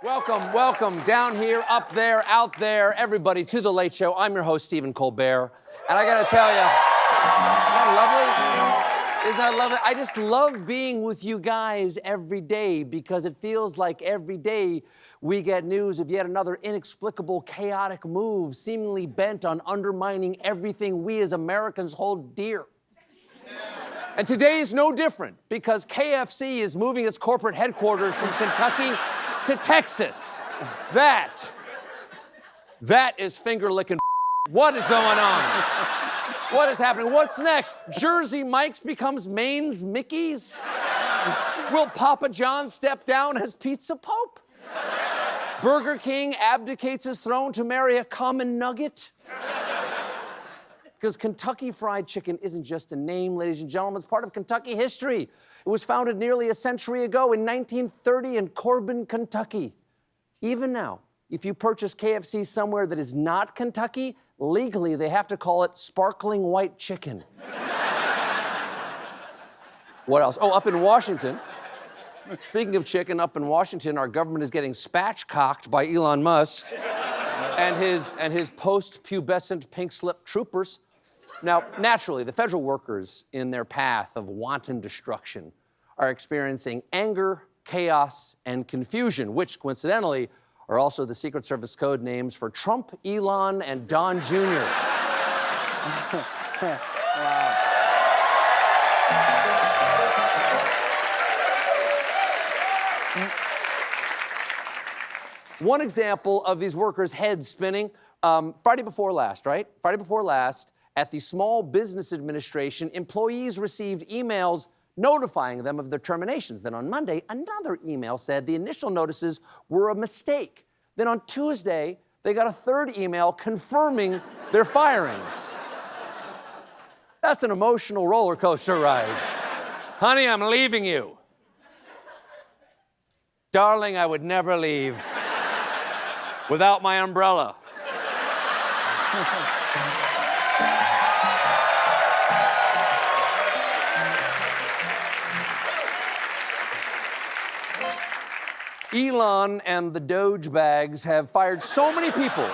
Welcome, welcome, down here, up there, out there, everybody to The Late Show. I'm your host, Stephen Colbert, and I gotta tell you, isn't that lovely? Isn't that lovely? I just love being with you guys every day because it feels like every day we get news of yet another inexplicable, chaotic move seemingly bent on undermining everything we as Americans hold dear. And today is no different because KFC is moving its corporate headquarters from Kentucky to Texas. That is finger-licking. What is going on? What is happening? What's next? Jersey Mike's becomes Maine's Mickey's? Will Papa John step down as Pizza Pope? Burger King abdicates his throne to marry a common nugget? Because Kentucky Fried Chicken isn't just a name, ladies and gentlemen. It's part of Kentucky history. It was founded nearly a century ago in 1930 in Corbin, Kentucky. Even now, if you purchase KFC somewhere that is not Kentucky, legally they have to call it sparkling white chicken. What else? Oh, up in Washington. Speaking of chicken, up in Washington, our government is getting spatchcocked by Elon Musk and his post-pubescent pink-slip troopers. Now, naturally, the federal workers in their path of wanton destruction are experiencing anger, chaos, and confusion, which, coincidentally, are also the Secret Service code names for Trump, Elon, and Don Jr. Wow. One example of these workers' heads spinning, Friday before last, right? Friday before last, at the Small Business Administration, employees received emails notifying them of their terminations. Then on Monday, another email said the initial notices were a mistake. Then on Tuesday, they got a third email confirming their firings. That's an emotional roller coaster ride. Honey, I'm leaving you. Darling, I would never leave without my umbrella. Elon and the DOGE bags have fired so many people.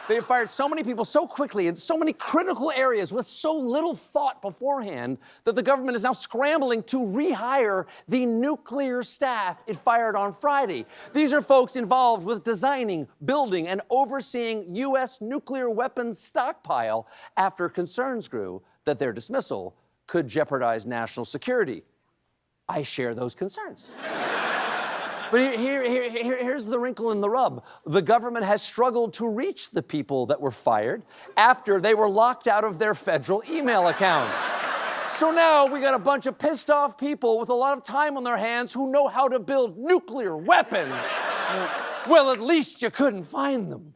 They have fired so many people so quickly in so many critical areas with so little thought beforehand that the government is now scrambling to rehire the nuclear staff it fired on Friday. These are folks involved with designing, building, and overseeing U.S. nuclear weapons stockpile after concerns grew that their dismissal could jeopardize national security. I share those concerns. But here's the wrinkle in the rub. The government has struggled to reach the people that were fired after they were locked out of their federal email accounts. So now we got a bunch of pissed off people with a lot of time on their hands who know how to build nuclear weapons. Well, at least you couldn't find them.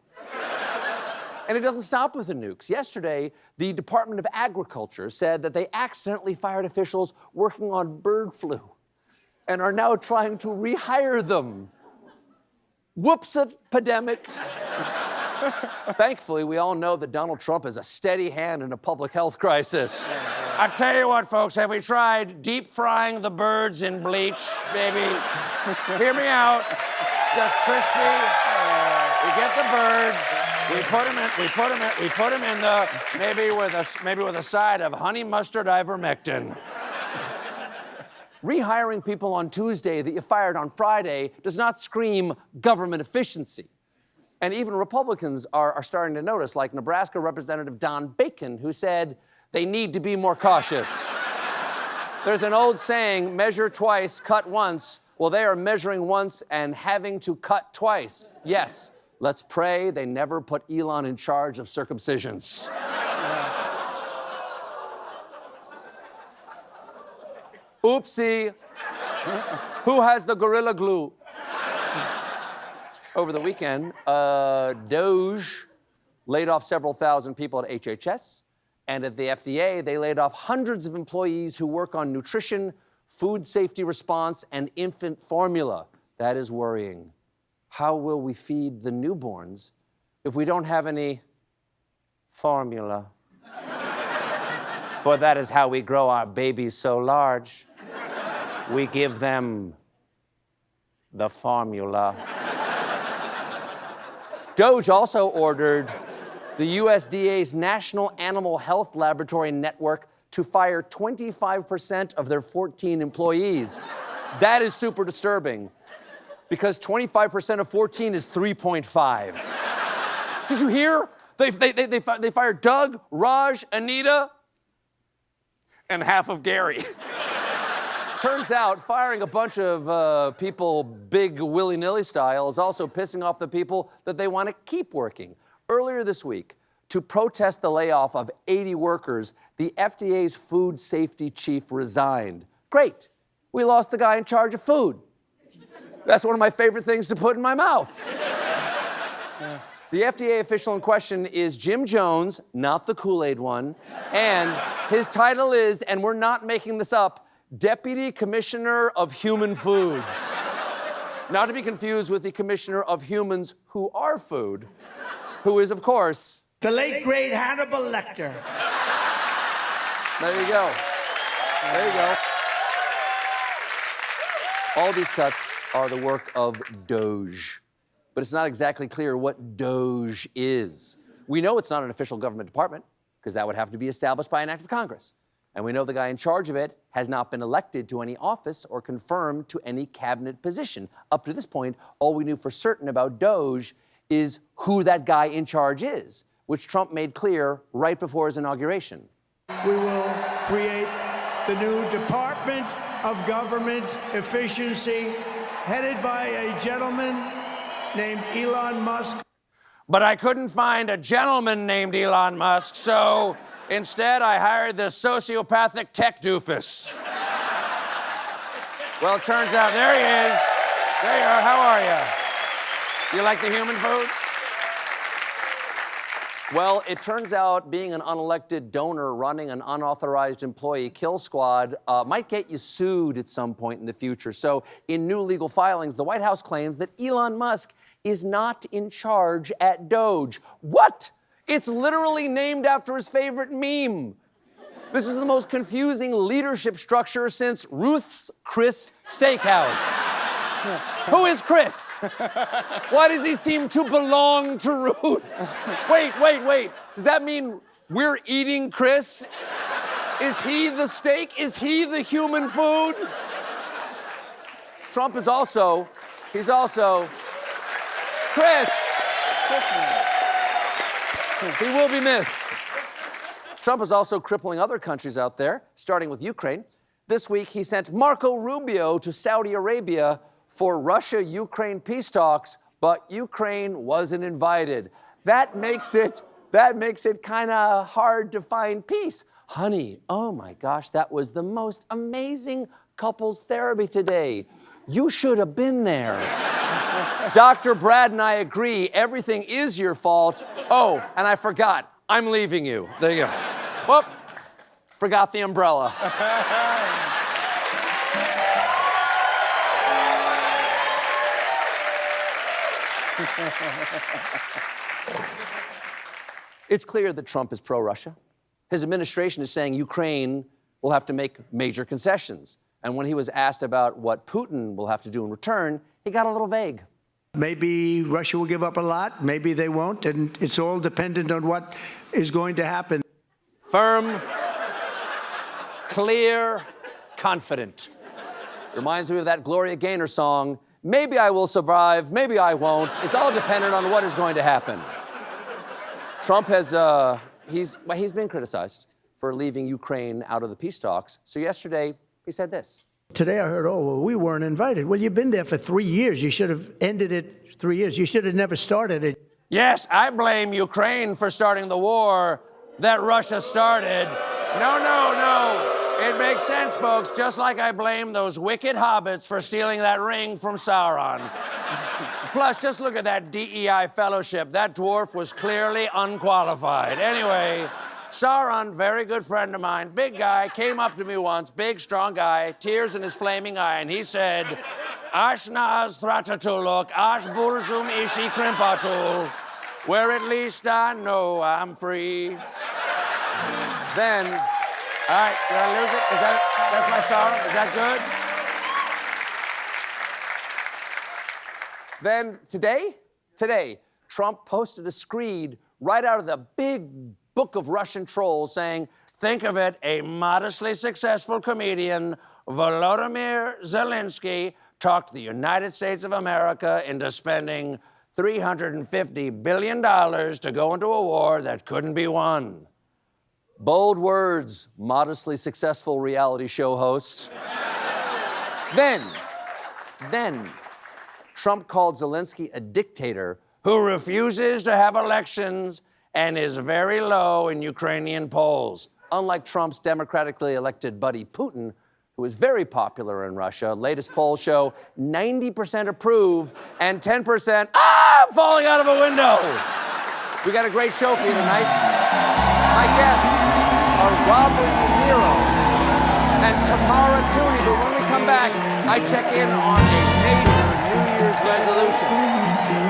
And it doesn't stop with the nukes. Yesterday, the Department of Agriculture said that they accidentally fired officials working on bird flu and are now trying to rehire them. Whoops-a-pandemic. Thankfully, we all know that Donald Trump is a steady hand in a public health crisis. I tell you what, folks, have we tried deep frying the birds in bleach, baby? Hear me out. Just crispy. We get the birds. We put them in the maybe with a side of honey mustard ivermectin. Rehiring people on Tuesday that you fired on Friday does not scream government efficiency. And even Republicans are starting to notice, like Nebraska Representative Don Bacon, who said they need to be more cautious. There's an old saying, measure twice, cut once. Well, they are measuring once and having to cut twice. Yes, let's pray they never put Elon in charge of circumcisions. Oopsie. Who has the Gorilla Glue? Over the weekend, DOGE laid off several thousand people at HHS, and at the FDA, they laid off hundreds of employees who work on nutrition, food safety response, and infant formula. That is worrying. How will we feed the newborns if we don't have any formula? For that is how we grow our babies so large. We give them the formula. DOGE also ordered the USDA's National Animal Health Laboratory Network to fire 25% of their 14 employees. That is super disturbing, because 25% of 14 is 3.5. Did you hear? They fired Doug, Raj, Anita, and half of Gary. Turns out firing a bunch of people big willy-nilly style is also pissing off the people that they want to keep working. Earlier this week, to protest the layoff of 80 workers, the FDA's food safety chief resigned. Great. We lost the guy in charge of food. That's one of my favorite things to put in my mouth. The FDA official in question is Jim Jones, not the Kool-Aid one, and his title is, and we're not making this up, Deputy Commissioner of Human Foods. Not to be confused with the Commissioner of Humans Who Are Food, who is, of course, the late, great Hannibal Lecter. There you go. There you go. All these cuts are the work of DOGE, but it's not exactly clear what DOGE is. We know it's not an official government department, because that would have to be established by an act of Congress. And we know the guy in charge of it has not been elected to any office or confirmed to any cabinet position. Up to this point, all we knew for certain about DOGE is who that guy in charge is, which Trump made clear right before his inauguration. We will create the new Department of Government Efficiency, headed by a gentleman named Elon Musk. But I couldn't find a gentleman named Elon Musk, so instead I hired this sociopathic tech doofus. Well, it turns out, there he is. There you are, how are you? You like the human food? Well, it turns out being an unelected donor running an unauthorized employee kill squad might get you sued at some point in the future. So in new legal filings, the White House claims that Elon Musk is not in charge at DOGE. What? It's literally named after his favorite meme. This is the most confusing leadership structure since Ruth's Chris Steakhouse. Who is Chris? Why does he seem to belong to Ruth? Wait. Does that mean we're eating Chris? Is he the steak? Is he the human food? Trump is also, Chris. He will be missed. Trump is also crippling other countries out there, starting with Ukraine. This week, he sent Marco Rubio to Saudi Arabia for Russia-Ukraine peace talks, but Ukraine wasn't invited. That makes it kind of hard to find peace. Honey, oh my gosh, that was the most amazing couples therapy today. You should have been there. Dr. Brad and I agree, everything is your fault. Oh, and I forgot, I'm leaving you. There you go. Whoop, forgot the umbrella. It's clear that Trump is pro-Russia. His administration is saying Ukraine will have to make major concessions. And when he was asked about what Putin will have to do in return, he got a little vague. Maybe Russia will give up a lot, maybe they won't, and it's all dependent on what is going to happen. Firm, clear, confident. Reminds me of that Gloria Gaynor song, maybe I will survive, maybe I won't. It's all dependent on what is going to happen. Trump has, he's been criticized for leaving Ukraine out of the peace talks. So yesterday, he said this. Today I heard, oh, well, we weren't invited. Well, you've been there for 3 years. You should have ended it 3 years. You should have never started it. Yes, I blame Ukraine for starting the war that Russia started. No. It makes sense, folks, just like I blame those wicked hobbits for stealing that ring from Sauron. Plus, just look at that DEI fellowship. That dwarf was clearly unqualified. Anyway, Sauron, very good friend of mine, big guy, came up to me once, big, strong guy, tears in his flaming eye, and he said, Ashnaz thratatuluk, ash burzum ishi krimpatul, where at least I know I'm free. Then, all right, did I lose it? That's my song? Is that good? Then today, Trump posted a screed right out of the big book of Russian trolls saying, think of it, a modestly successful comedian, Vladimir Zelenskyy, talked the United States of America into spending $350 billion to go into a war that couldn't be won. Bold words, modestly successful reality show host. Then, Trump called Zelenskyy a dictator who refuses to have elections and is very low in Ukrainian polls. Unlike Trump's democratically elected buddy Putin, who is very popular in Russia, latest polls show 90% approve and 10%, I'm falling out of a window. We got a great show for you tonight. My guests are Robert De Niro and Tamara Tooney. But when we come back, I check in on a major New Year's resolution.